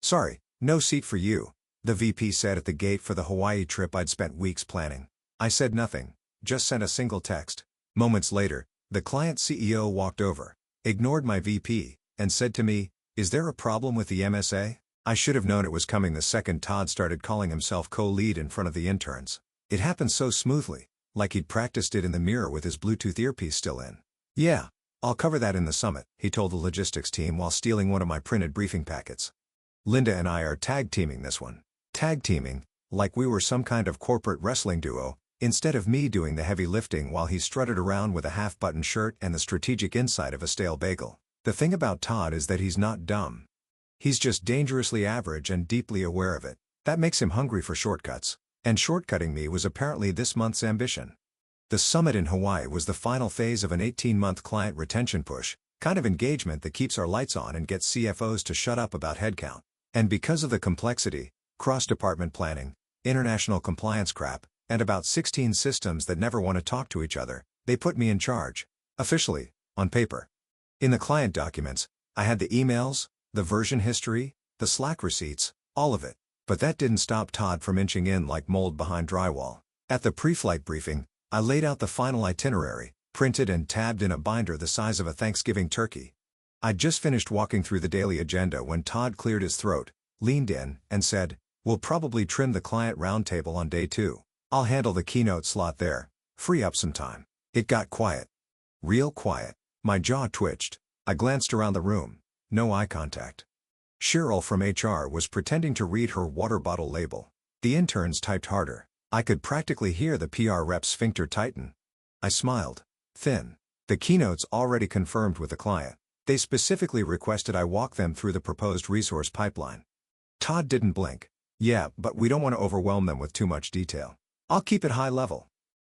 Sorry, no seat for you, the VP said at the gate for the Hawaii trip I'd spent weeks planning. I said nothing, just sent a single text. Moments later, the client CEO walked over, ignored my VP, and said to me, "Is there a problem with the MSA?" I should have known it was coming the second Todd started calling himself co-lead in front of the interns. It happened so smoothly, like he'd practiced it in the mirror with his Bluetooth earpiece still in. "Yeah, I'll cover that in the summit," he told the logistics team while stealing one of my printed briefing packets. "Linda and I are tag teaming this one." Tag teaming, like we were some kind of corporate wrestling duo, instead of me doing the heavy lifting while he strutted around with a half-button shirt and the strategic insight of a stale bagel. The thing about Todd is that he's not dumb. He's just dangerously average and deeply aware of it. That makes him hungry for shortcuts. And shortcutting me was apparently this month's ambition. The summit in Hawaii was the final phase of an 18-month client retention push, kind of engagement that keeps our lights on and gets CFOs to shut up about headcount. And because of the complexity, cross-department planning, international compliance crap, and about 16 systems that never want to talk to each other, they put me in charge. Officially, on paper. In the client documents, I had the emails, the version history, the Slack receipts, all of it. But that didn't stop Todd from inching in like mold behind drywall. At the pre-flight briefing, I laid out the final itinerary, printed and tabbed in a binder the size of a Thanksgiving turkey. I'd just finished walking through the daily agenda when Todd cleared his throat, leaned in, and said, "We'll probably trim the client roundtable on day 2. I'll handle the keynote slot there. Free up some time." It got quiet. Real quiet. My jaw twitched. I glanced around the room. No eye contact. Cheryl from HR was pretending to read her water bottle label. The interns typed harder. I could practically hear the PR rep's sphincter tighten. I smiled. Thin. The keynote's already confirmed with the client. They specifically requested I walk them through the proposed resource pipeline. Todd didn't blink. "Yeah, but we don't want to overwhelm them with too much detail. I'll keep it high level."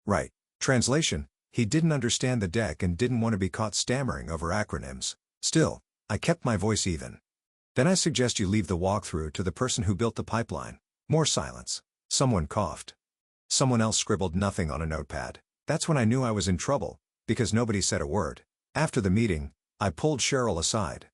Right. Translation, he didn't understand the deck and didn't want to be caught stammering over acronyms. Still, I kept my voice even. "Then I suggest you leave the walkthrough to the person who built the pipeline." More silence. Someone coughed. Someone else scribbled nothing on a notepad. That's when I knew I was in trouble, because nobody said a word. After the meeting, I pulled Cheryl aside.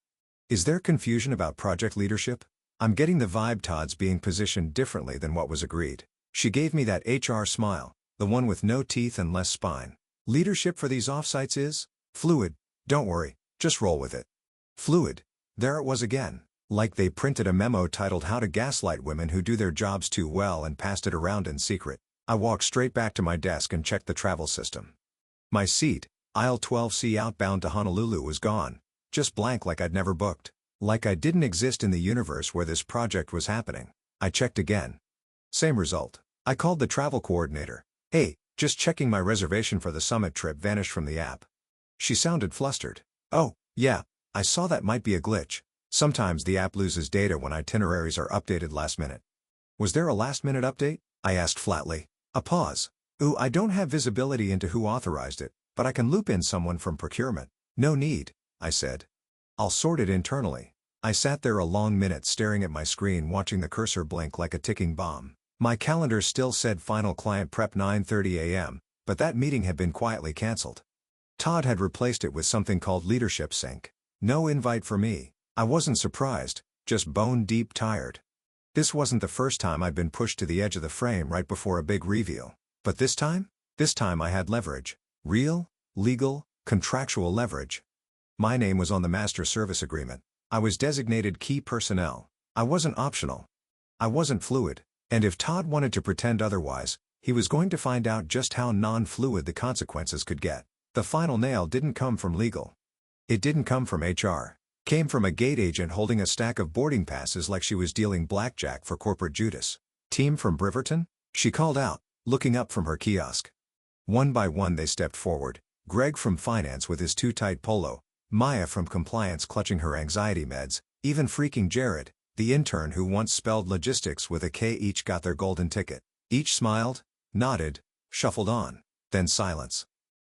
"Is there confusion about project leadership? I'm getting the vibe Todd's being positioned differently than what was agreed." She gave me that HR smile, the one with no teeth and less spine. "Leadership for these offsites is fluid. Don't worry, just roll with it." Fluid. There it was again. Like they printed a memo titled "How to Gaslight Women Who Do Their Jobs Too Well" and passed it around in secret. I walked straight back to my desk and checked the travel system. My seat, aisle 12C outbound to Honolulu, was gone. Just blank, like I'd never booked. Like I didn't exist in the universe where this project was happening. I checked again. Same result. I called the travel coordinator. "Hey, just checking my reservation for the summit trip vanished from the app." She sounded flustered. "Oh, yeah, I saw that might be a glitch. Sometimes the app loses data when itineraries are updated last minute." "Was there a last-minute update?" I asked flatly. A pause. "Ooh, I don't have visibility into who authorized it, but I can loop in someone from procurement." "No need," I said. "I'll sort it internally." I sat there a long minute staring at my screen, watching the cursor blink like a ticking bomb. My calendar still said final client prep 9:30 a.m., but that meeting had been quietly canceled. Todd had replaced it with something called Leadership Sync. No invite for me. I wasn't surprised, just bone-deep tired. This wasn't the first time I'd been pushed to the edge of the frame right before a big reveal. But this time? This time I had leverage. Real, legal, contractual leverage. My name was on the master service agreement. I was designated key personnel. I wasn't optional. I wasn't fluid. And if Todd wanted to pretend otherwise, he was going to find out just how non-fluid the consequences could get. The final nail didn't come from legal. It didn't come from HR. Came from a gate agent holding a stack of boarding passes like she was dealing blackjack for corporate Judas. "Team from Briverton?" she called out, looking up from her kiosk. One by one they stepped forward. Greg from finance with his too-tight polo, Maya from compliance clutching her anxiety meds, even freaking Jared, the intern who once spelled logistics with a K. Each got their golden ticket. Each smiled, nodded, shuffled on. Then silence.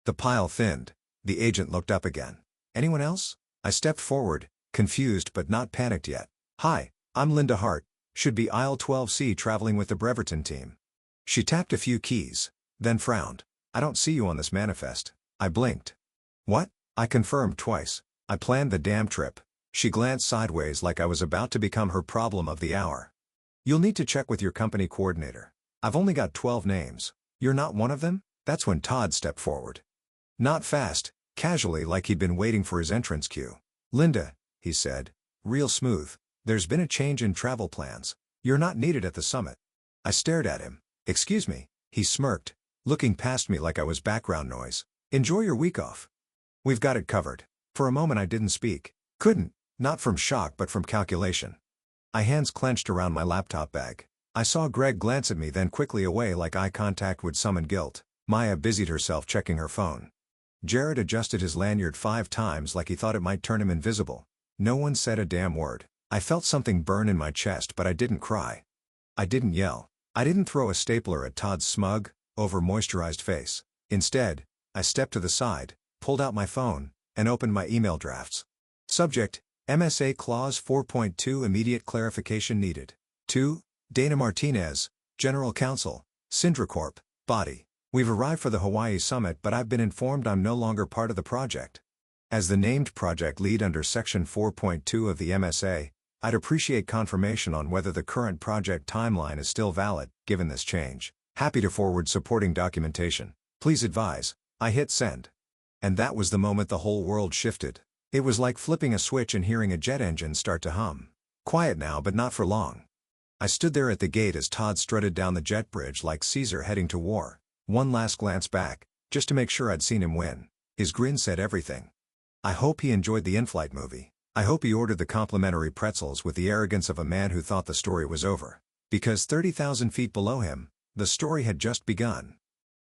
The pile thinned. The agent looked up again. "Anyone else?" I stepped forward, confused but not panicked yet. "Hi, I'm Linda Hart, should be aisle 12C traveling with the Breverton team." She tapped a few keys, then frowned. "I don't see you on this manifest." I blinked. "What?" I confirmed twice. "I planned the damn trip." She glanced sideways like I was about to become her problem of the hour. You'll need to check with your company coordinator. I've only got 12 names. You're not one of them? That's when Todd stepped forward. Not fast, casually like he'd been waiting for his entrance cue. Linda, he said, real smooth, there's been a change in travel plans. You're not needed at the summit. I stared at him. Excuse me, he smirked, looking past me like I was background noise. Enjoy your week off. We've got it covered. For a moment I didn't speak. Couldn't, not from shock but from calculation. My hands clenched around my laptop bag. I saw Greg glance at me then quickly away like eye contact would summon guilt. Maya busied herself checking her phone. Jared adjusted his lanyard 5 times like he thought it might turn him invisible. No one said a damn word. I felt something burn in my chest but I didn't cry. I didn't yell. I didn't throw a stapler at Todd's smug, over-moisturized face. Instead, I stepped to the side, pulled out my phone, and opened my email drafts. Subject, MSA Clause 4.2 Immediate clarification needed. 2. Dana Martinez, General Counsel, SyndraCorp, Body. We've arrived for the Hawaii Summit but I've been informed I'm no longer part of the project. As the named project lead under Section 4.2 of the MSA, I'd appreciate confirmation on whether the current project timeline is still valid, given this change. Happy to forward supporting documentation. Please advise. I hit send. And that was the moment the whole world shifted. It was like flipping a switch and hearing a jet engine start to hum. Quiet now but not for long. I stood there at the gate as Todd strutted down the jet bridge like Caesar heading to war. One last glance back, just to make sure I'd seen him win. His grin said everything. I hope he enjoyed the in-flight movie. I hope he ordered the complimentary pretzels with the arrogance of a man who thought the story was over. Because 30,000 feet below him, the story had just begun.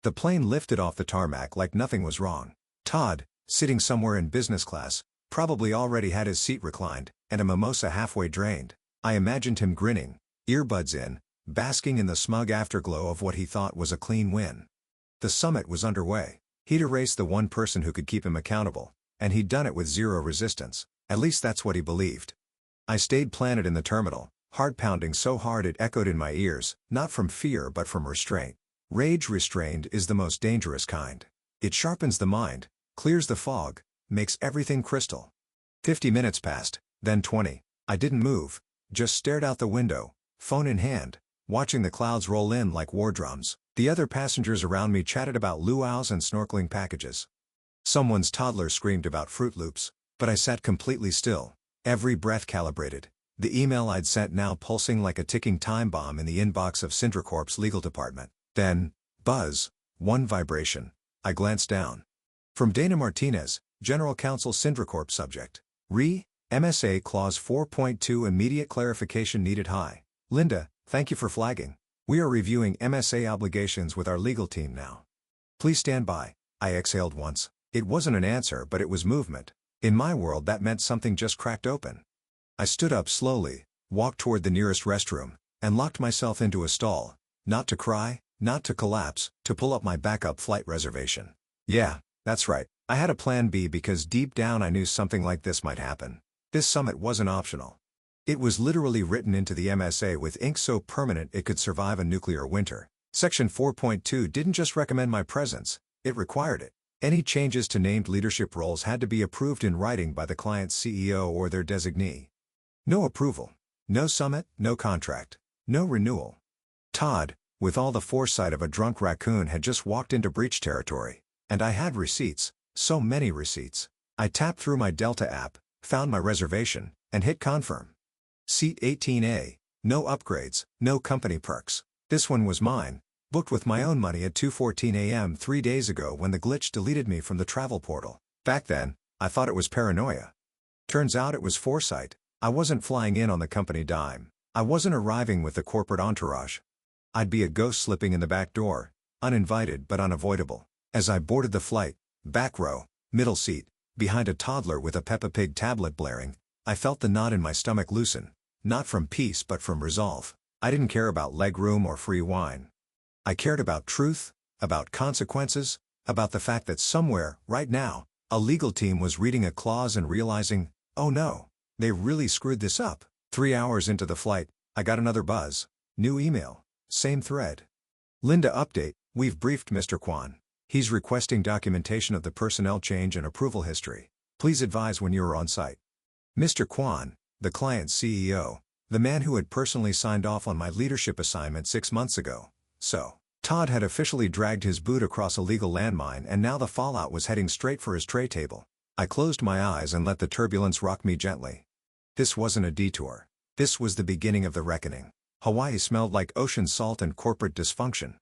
The plane lifted off the tarmac like nothing was wrong. Todd, sitting somewhere in business class, probably already had his seat reclined, and a mimosa halfway drained. I imagined him grinning, earbuds in, basking in the smug afterglow of what he thought was a clean win. The summit was underway. He'd erased the one person who could keep him accountable, and he'd done it with zero resistance. At least that's what he believed. I stayed planted in the terminal, heart pounding so hard it echoed in my ears, not from fear but from restraint. Rage restrained is the most dangerous kind. It sharpens the mind, clears the fog, makes everything crystal. 50 minutes passed, then 20. I didn't move, just stared out the window, phone in hand, watching the clouds roll in like war drums. The other passengers around me chatted about luau's and snorkeling packages. Someone's toddler screamed about Fruit Loops, but I sat completely still, every breath calibrated. The email I'd sent now pulsing like a ticking time bomb in the inbox of SyndraCorp's legal department. Then, buzz, one vibration. I glanced down. From Dana Martinez, General Counsel SyndraCorp. Subject. MSA Clause 4.2 Immediate clarification needed. Hi. Linda, thank you for flagging. We are reviewing MSA obligations with our legal team now. Please stand by. I exhaled once. It wasn't an answer but it was movement. In my world that meant something just cracked open. I stood up slowly, walked toward the nearest restroom, and locked myself into a stall. Not to cry, not to collapse, to pull up my backup flight reservation. Yeah, that's right. I had a plan B because deep down I knew something like this might happen. This summit wasn't optional. It was literally written into the MSA with ink so permanent it could survive a nuclear winter. Section 4.2 didn't just recommend my presence, it required it. Any changes to named leadership roles had to be approved in writing by the client's CEO or their designee. No approval. No summit, no contract. No renewal. Todd, with all the foresight of a drunk raccoon, had just walked into breach territory. And I had receipts, so many receipts. I tapped through my Delta app, found my reservation, and hit confirm. Seat 18A, no upgrades, no company perks. This one was mine, booked with my own money at 2:14 a.m. 3 days ago when the glitch deleted me from the travel portal. Back then, I thought it was paranoia. Turns out it was foresight. I wasn't flying in on the company dime. I wasn't arriving with the corporate entourage. I'd be a ghost slipping in the back door, uninvited but unavoidable. As I boarded the flight, back row, middle seat, behind a toddler with a Peppa Pig tablet blaring, I felt the knot in my stomach loosen, not from peace but from resolve. I didn't care about legroom or free wine. I cared about truth, about consequences, about the fact that somewhere, right now, a legal team was reading a clause and realizing, oh no, they really screwed this up. 3 hours into the flight, I got another buzz. New email. Same thread. Linda update, we've briefed Mr. Kwan. He's requesting documentation of the personnel change and approval history. Please advise when you are on site. Mr. Kwan, the client's CEO, the man who had personally signed off on my leadership assignment 6 months ago. So, Todd had officially dragged his boot across a legal landmine, and now the fallout was heading straight for his tray table. I closed my eyes and let the turbulence rock me gently. This wasn't a detour. This was the beginning of the reckoning. Hawaii smelled like ocean salt and corporate dysfunction.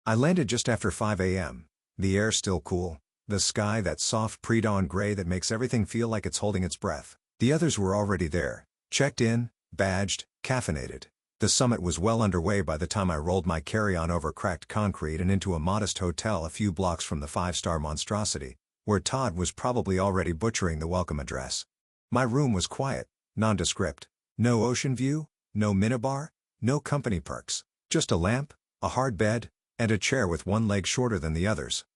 I landed just after 5 a.m. The air still cool, the sky that soft pre-dawn gray that makes everything feel like it's holding its breath. The others were already there, checked in, badged, caffeinated. The summit was well underway by the time I rolled my carry-on over cracked concrete and into a modest hotel a few blocks from the five-star monstrosity, where Todd was probably already butchering the welcome address. My room was quiet, nondescript. No ocean view, no minibar, no company perks. Just a lamp, a hard bed, and a chair with one leg shorter than the others.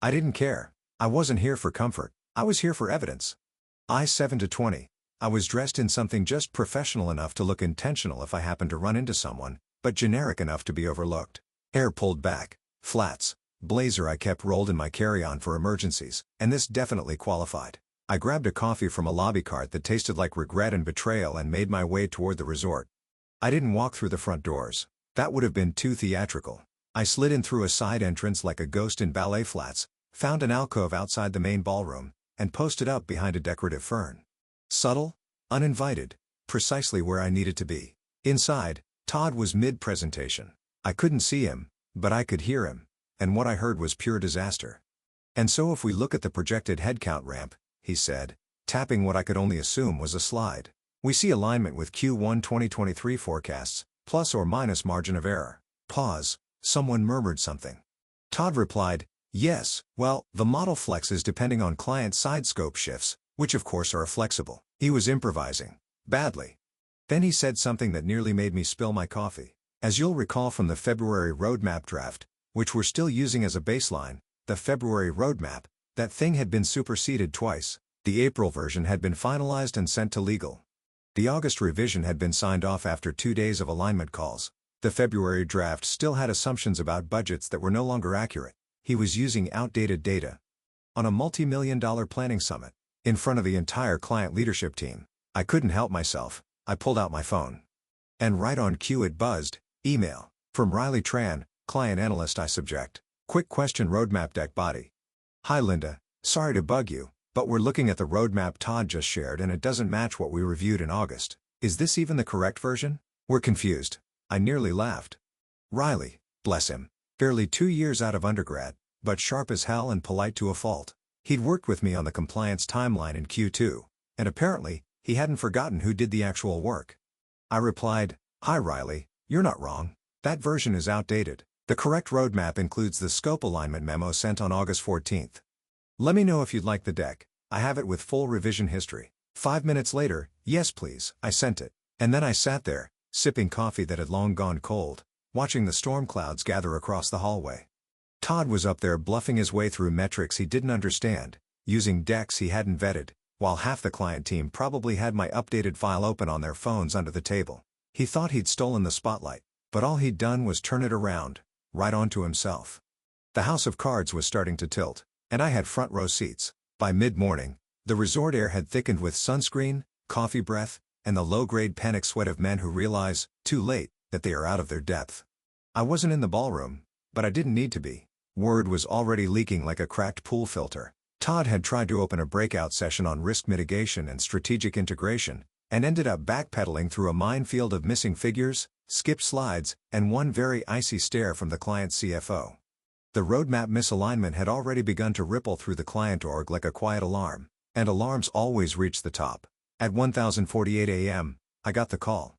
I didn't care. I wasn't here for comfort. I was here for evidence. I 7 to 20. I was dressed in something just professional enough to look intentional if I happened to run into someone, but generic enough to be overlooked. Hair pulled back, flats, blazer I kept rolled in my carry-on for emergencies, and this definitely qualified. I grabbed a coffee from a lobby cart that tasted like regret and betrayal and made my way toward the resort. I didn't walk through the front doors. That would have been too theatrical. I slid in through a side entrance like a ghost in ballet flats, found an alcove outside the main ballroom, and posted up behind a decorative fern. Subtle, uninvited, precisely where I needed to be. Inside, Todd was mid-presentation. I couldn't see him, but I could hear him, and what I heard was pure disaster. And so if we look at the projected headcount ramp, he said, tapping what I could only assume was a slide, we see alignment with Q1 2023 forecasts, plus or minus margin of error. Pause. Someone murmured something. Todd replied, yes, well, the model flexes depending on client-side scope shifts, which of course are flexible. He was improvising. Badly. Then he said something that nearly made me spill my coffee. As you'll recall from the February roadmap draft, which we're still using as a baseline, the February roadmap, that thing had been superseded twice. The April version had been finalized and sent to legal. The August revision had been signed off after 2 days of alignment calls. The February draft still had assumptions about budgets that were no longer accurate. He was using outdated data. On a multi-million-dollar planning summit, in front of the entire client leadership team, I couldn't help myself. I pulled out my phone. And right on cue it buzzed. Email. From Riley Tran, client analyst. I subject. Quick question. Roadmap deck body. Hi Linda, sorry to bug you, but we're looking at the roadmap Todd just shared and it doesn't match what we reviewed in August. Is this even the correct version? We're confused. I nearly laughed. Riley, bless him, barely 2 years out of undergrad, but sharp as hell and polite to a fault. He'd worked with me on the compliance timeline in Q2, and apparently, he hadn't forgotten who did the actual work. I replied, hi Riley, you're not wrong. That version is outdated. The correct roadmap includes the scope alignment memo sent on August 14th. Let me know if you'd like the deck. I have it with full revision history. 5 minutes later, yes please, I sent it. And then I sat there, sipping coffee that had long gone cold, watching the storm clouds gather across the hallway. Todd was up there bluffing his way through metrics he didn't understand, using decks he hadn't vetted, while half the client team probably had my updated file open on their phones under the table. He thought he'd stolen the spotlight, but all he'd done was turn it around, right onto himself. The house of cards was starting to tilt, and I had front row seats. By mid-morning, the resort air had thickened with sunscreen, coffee breath, and the low-grade panic sweat of men who realize, too late, that they are out of their depth. I wasn't in the ballroom, but I didn't need to be. Word was already leaking like a cracked pool filter. Todd had tried to open a breakout session on risk mitigation and strategic integration, and ended up backpedaling through a minefield of missing figures, skipped slides, and one very icy stare from the client CFO. The roadmap misalignment had already begun to ripple through the client org like a quiet alarm, and alarms always reach the top. At 1048 a.m., I got the call.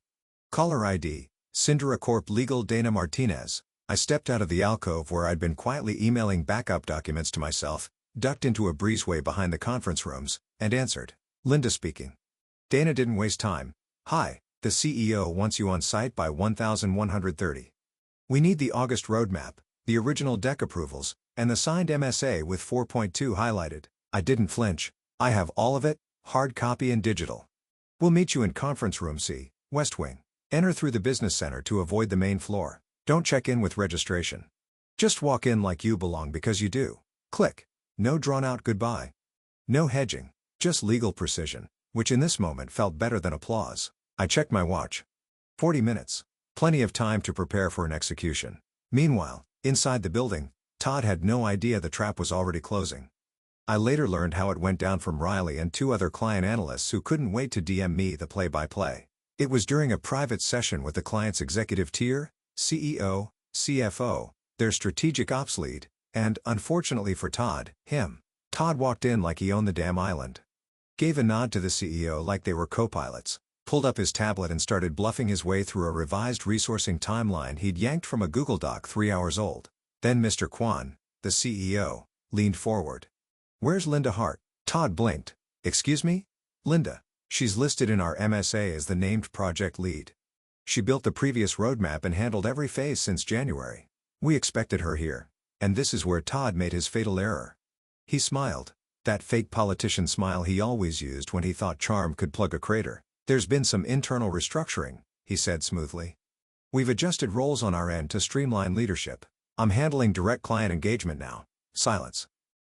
Caller ID, Syndra Corp Legal Dana Martinez. I stepped out of the alcove where I'd been quietly emailing backup documents to myself, ducked into a breezeway behind the conference rooms, and answered. Linda speaking. Dana didn't waste time. Hi, the CEO wants you on site by 1130. We need the August roadmap, the original deck approvals, and the signed MSA with 4.2 highlighted. I didn't flinch. I have all of it, hard copy and digital. We'll meet you in conference room C, West Wing. Enter through the business center to avoid the main floor. Don't check in with registration. Just walk in like you belong because you do. Click. No drawn-out goodbye. No hedging. Just legal precision. which in this moment felt better than applause. I checked my watch. 40 minutes. Plenty of time to prepare for an execution. Meanwhile, inside the building, Todd had no idea the trap was already closing. I later learned how it went down from Riley and two other client analysts who couldn't wait to DM me the play-by-play. It was during a private session with the client's executive tier, CEO, CFO, their strategic ops lead, and, unfortunately for Todd, him. Todd walked in like he owned the damn island. Gave a nod to the CEO like they were co-pilots, pulled up his tablet and started bluffing his way through a revised resourcing timeline he'd yanked from a Google Doc 3 hours old. Then Mr. Kwan, the CEO, leaned forward. "Where's Linda Hart?" Todd blinked. "Excuse me? Linda. She's listed in our MSA as the named project lead. She built the previous roadmap and handled every phase since January. We expected her here." And this is where Todd made his fatal error. He smiled. That fake politician smile he always used when he thought charm could plug a crater. "There's been some internal restructuring," he said smoothly. "We've adjusted roles on our end to streamline leadership. I'm handling direct client engagement now." Silence.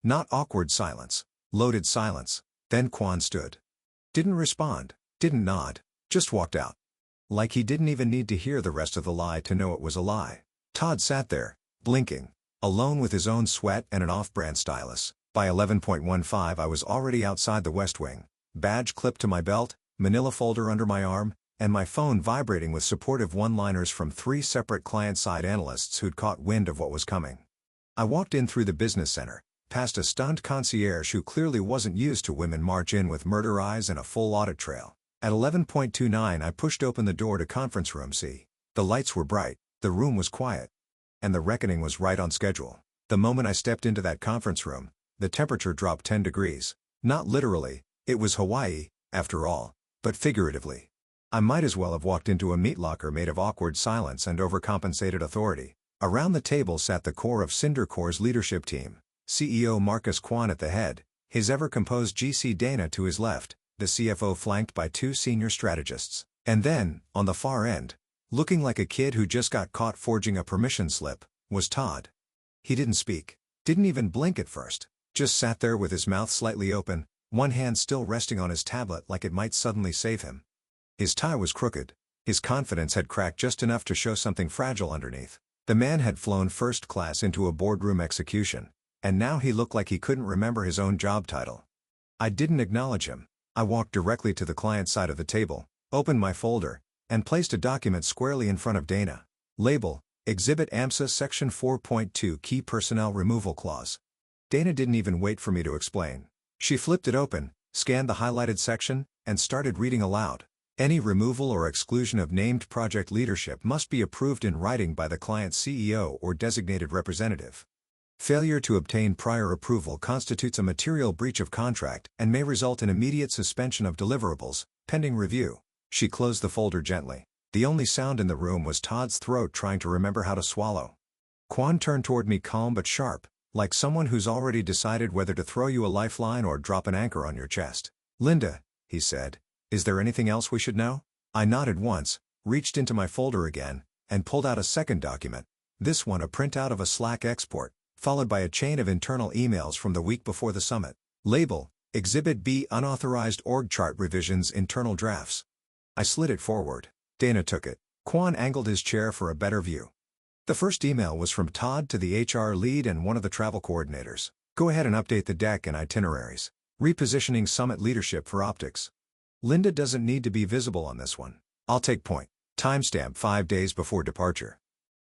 Not awkward silence. Loaded silence. Then Kwan stood. Didn't respond. Didn't nod. Just walked out. Like he didn't even need to hear the rest of the lie to know it was a lie. Todd sat there, blinking, alone with his own sweat and an off-brand stylus. By 11:15 I was already outside the West Wing, badge clipped to my belt, manila folder under my arm, and my phone vibrating with supportive one-liners from 3 separate client-side analysts who'd caught wind of what was coming. I walked in through the business center, past a stunned concierge who clearly wasn't used to women march in with murder eyes and a full audit trail. At 11:29 I pushed open the door to conference room C. The lights were bright, the room was quiet. And the reckoning was right on schedule. The moment I stepped into that conference room, the temperature dropped 10 degrees. Not literally, it was Hawaii, after all, but figuratively. I might as well have walked into a meat locker made of awkward silence and overcompensated authority. Around the table sat the core of CinderCore's leadership team, CEO Marcus Kwan at the head, his ever-composed GC Dana to his left, the CFO flanked by 2 senior strategists. And then, on the far end, looking like a kid who just got caught forging a permission slip, was Todd. He didn't speak. Didn't even blink at first. Just sat there with his mouth slightly open, one hand still resting on his tablet like it might suddenly save him. His tie was crooked. His confidence had cracked just enough to show something fragile underneath. The man had flown first class into a boardroom execution, and now he looked like he couldn't remember his own job title. I didn't acknowledge him. I walked directly to the client side of the table, opened my folder, and placed a document squarely in front of Dana. Label, Exhibit AMSA Section 4.2 Key Personnel Removal Clause. Dana didn't even wait for me to explain. She flipped it open, scanned the highlighted section, and started reading aloud. Any removal or exclusion of named project leadership must be approved in writing by the client's CEO or designated representative. Failure to obtain prior approval constitutes a material breach of contract and may result in immediate suspension of deliverables, pending review. She closed the folder gently. The only sound in the room was Todd's throat trying to remember how to swallow. Kwan turned toward me calm but sharp, like someone who's already decided whether to throw you a lifeline or drop an anchor on your chest. "Linda," he said, "is there anything else we should know?" I nodded once, reached into my folder again, and pulled out a second document. This one a printout of a Slack export, followed by a chain of internal emails from the week before the summit. Label, Exhibit B Unauthorized Org Chart Revisions Internal Drafts. I slid it forward. Dana took it. Kwan angled his chair for a better view. The first email was from Todd to the HR lead and one of the travel coordinators. "Go ahead and update the deck and itineraries. Repositioning summit leadership for optics. Linda doesn't need to be visible on this one. I'll take point. Timestamp 5 days before departure."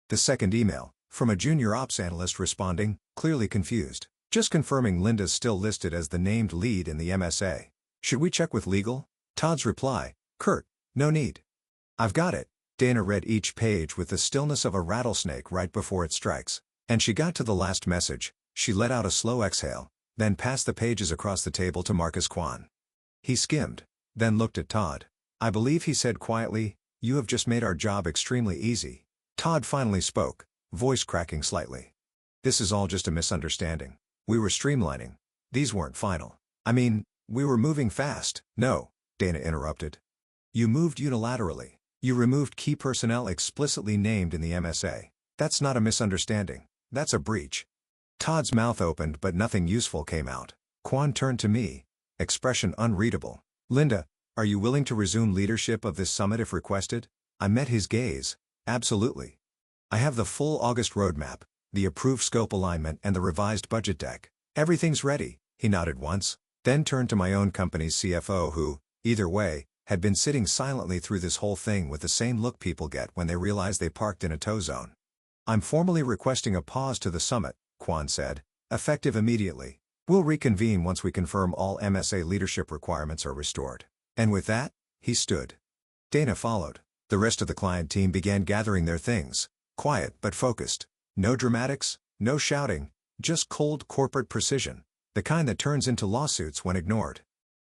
The second email, from a junior ops analyst responding, clearly confused. "Just confirming Linda's still listed as the named lead in the MSA. Should we check with legal?" Todd's reply, curt, "No need. I've got it." Dana read each page with the stillness of a rattlesnake right before it strikes. And she got to the last message. She let out a slow exhale, then passed the pages across the table to Marcus Kwan. He skimmed, then looked at Todd. "I believe," he said quietly, "you have just made our job extremely easy." Todd finally spoke, voice cracking slightly. "This is all just a misunderstanding. We were streamlining. These weren't final. I mean, we were moving fast." "No," Dana interrupted. "You moved unilaterally. You removed key personnel explicitly named in the MSA. That's not a misunderstanding. That's a breach." Todd's mouth opened but nothing useful came out. Kwan turned to me, expression unreadable. Linda, are you willing to resume leadership of this summit if requested? I met his gaze. Absolutely. I have the full August roadmap, the approved scope alignment and the revised budget deck. Everything's ready, he nodded once, then turned to my own company's CFO who, either way, had been sitting silently through this whole thing with the same look people get when they realize they parked in a tow zone. I'm formally requesting a pause to the summit, Quan said, effective immediately. We'll reconvene once we confirm all MSA leadership requirements are restored. And with that, he stood. Dana followed. The rest of the client team began gathering their things, quiet but focused. No dramatics, no shouting, just cold corporate precision, the kind that turns into lawsuits when ignored.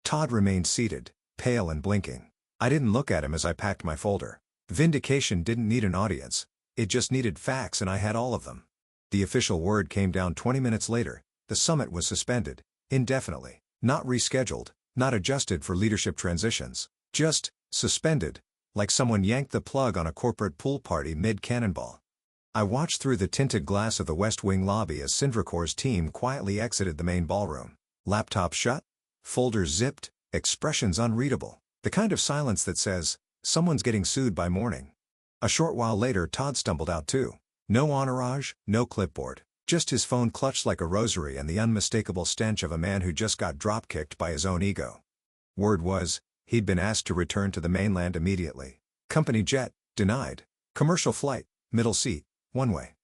Todd remained seated, pale and blinking. I didn't look at him as I packed my folder. Vindication didn't need an audience. It just needed facts and I had all of them. The official word came down 20 minutes later. The summit was suspended, indefinitely, not rescheduled, not adjusted for leadership transitions, just suspended, like someone yanked the plug on a corporate pool party mid-cannonball. I watched through the tinted glass of the West Wing lobby as Syndracor's team quietly exited the main ballroom. Laptop shut, folders zipped, expressions unreadable, the kind of silence that says, someone's getting sued by morning. A short while later Todd stumbled out too. No entourage, no clipboard. Just his phone clutched like a rosary and the unmistakable stench of a man who just got drop-kicked by his own ego. Word was, he'd been asked to return to the mainland immediately. Company jet, denied. Commercial flight, middle seat, one way.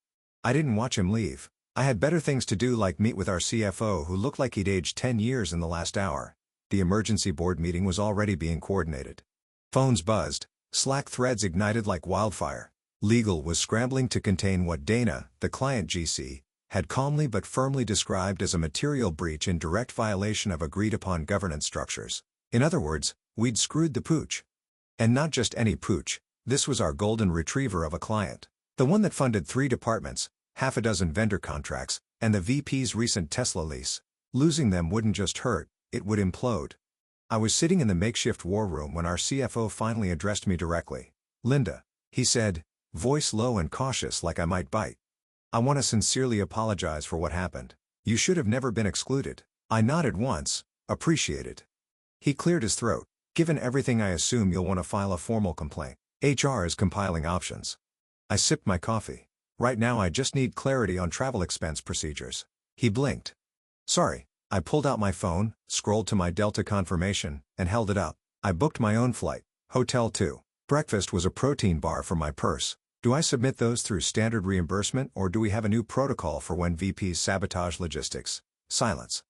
I didn't watch him leave. I had better things to do like meet with our CFO who looked like he'd aged 10 years in the last hour. The emergency board meeting was already being coordinated. Phones buzzed, Slack threads ignited like wildfire. Legal was scrambling to contain what Dana, the client GC, had calmly but firmly described as a material breach in direct violation of agreed-upon governance structures. In other words, we'd screwed the pooch. And not just any pooch, this was our golden retriever of a client. The one that funded 3 departments, half a dozen vendor contracts, and the VP's recent Tesla lease. Losing them wouldn't just hurt, it would implode. I was sitting in the makeshift war room when our CFO finally addressed me directly. Linda, he said, voice low and cautious like I might bite. I want to sincerely apologize for what happened. You should have never been excluded. I nodded once, appreciated. He cleared his throat. Given everything, I assume you'll want to file a formal complaint. HR is compiling options. I sipped my coffee. Right now I just need clarity on travel expense procedures. He blinked. Sorry. I pulled out my phone, scrolled to my Delta confirmation, and held it up. I booked my own flight. Hotel too. Breakfast was a protein bar from my purse. Do I submit those through standard reimbursement or do we have a new protocol for when VPs sabotage logistics? Silence.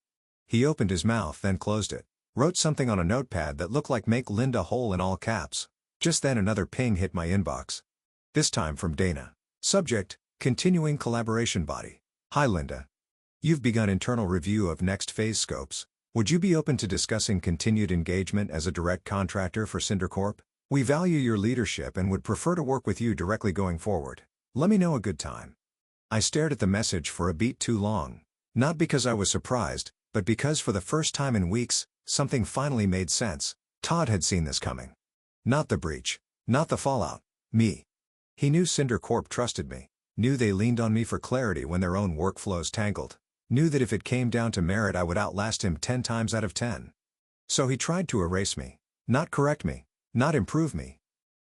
He opened his mouth then closed it. Wrote something on a notepad that looked like "Make Linda whole" in all caps. Just then another ping hit my inbox. This time from Dana. Subject, continuing collaboration body. Hi Linda. You've begun internal review of next phase scopes. Would you be open to discussing continued engagement as a direct contractor for Syndracorp? We value your leadership and would prefer to work with you directly going forward. Let me know a good time. I stared at the message for a beat too long. Not because I was surprised, but because for the first time in weeks, something finally made sense. Todd had seen this coming. Not the breach. Not the fallout. Me. He knew Syndracorp trusted me. Knew they leaned on me for clarity when their own workflows tangled. Knew that if it came down to merit I would outlast him 10 times out of 10. So he tried to erase me. Not correct me. Not improve me.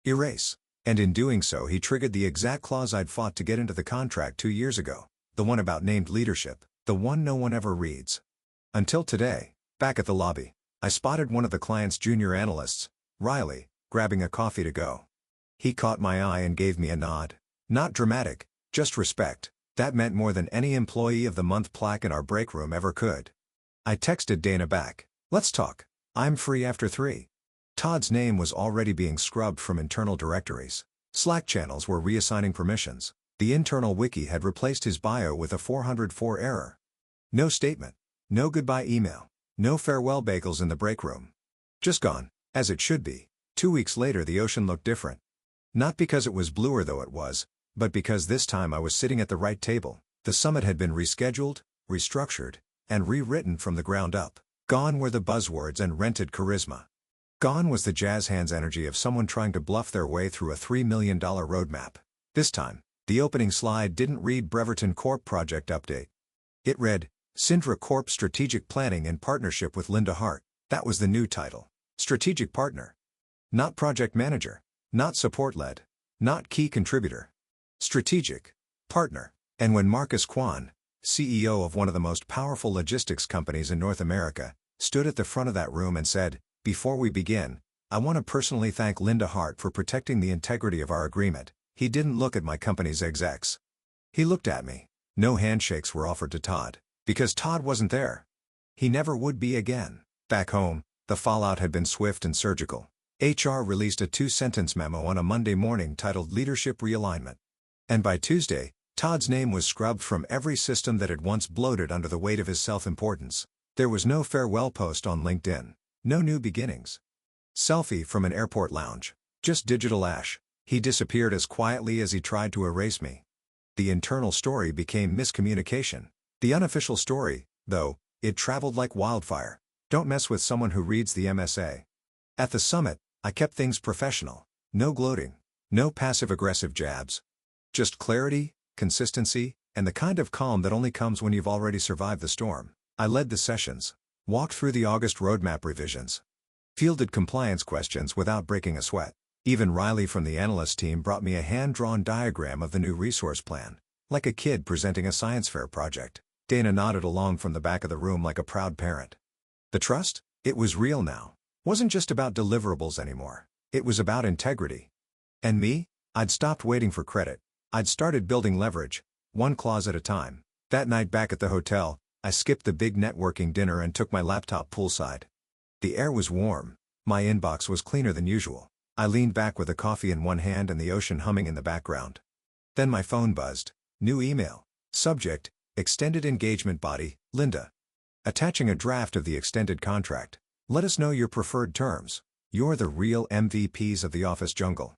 Erase. And in doing so he triggered the exact clause I'd fought to get into the contract 2 years ago. The one about named leadership. The one no one ever reads. Until today, back at the lobby, I spotted one of the client's junior analysts, Riley, grabbing a coffee to go. He caught my eye and gave me a nod. Not dramatic, just respect. That meant more than any Employee of the Month plaque in our break room ever could. I texted Dana back. Let's talk. I'm free after 3. Todd's name was already being scrubbed from internal directories. Slack channels were reassigning permissions. The internal wiki had replaced his bio with a 404 error. No statement. No goodbye email. No farewell bagels in the break room. Just gone, as it should be. 2 weeks later the ocean looked different. Not because it was bluer though it was, but because this time I was sitting at the right table. The summit had been rescheduled, restructured, and rewritten from the ground up. Gone were the buzzwords and rented charisma. Gone was the jazz hands energy of someone trying to bluff their way through a $3 million roadmap. This time, the opening slide didn't read Breverton Corp Project Update. It read, Syndracorp Strategic Planning in Partnership with Linda Hart. That was the new title. Strategic partner. Not project manager. Not support lead. Not key contributor. Strategic partner. And when Marcus Kwan, CEO of one of the most powerful logistics companies in North America, stood at the front of that room and said, "Before we begin, I want to personally thank Linda Hart for protecting the integrity of our agreement," he didn't look at my company's execs. He looked at me. No handshakes were offered to Todd, because Todd wasn't there. He never would be again. Back home, the fallout had been swift and surgical. HR released a 2-sentence memo on a Monday morning titled Leadership Realignment. And by Tuesday, Todd's name was scrubbed from every system that had once bloated under the weight of his self-importance. There was no farewell post on LinkedIn. No new beginnings. Selfie from an airport lounge. Just digital ash. He disappeared as quietly as he tried to erase me. The internal story became miscommunication. The unofficial story, though, it traveled like wildfire. Don't mess with someone who reads the MSA. At the summit, I kept things professional. No gloating. No passive-aggressive jabs. Just clarity, consistency, and the kind of calm that only comes when you've already survived the storm. I led the sessions. Walked through the August roadmap revisions. Fielded compliance questions without breaking a sweat. Even Riley from the analyst team brought me a hand-drawn diagram of the new resource plan, like a kid presenting a science fair project. Dana nodded along from the back of the room like a proud parent. The trust? It was real now. Wasn't just about deliverables anymore. It was about integrity. And me? I'd stopped waiting for credit. I'd started building leverage, one clause at a time. That night back at the hotel, I skipped the big networking dinner and took my laptop poolside. The air was warm. My inbox was cleaner than usual. I leaned back with a coffee in one hand and the ocean humming in the background. Then my phone buzzed. New email. Subject, Extended Engagement Body, Linda. Attaching a draft of the extended contract. Let us know your preferred terms. You're the real MVPs of the office jungle.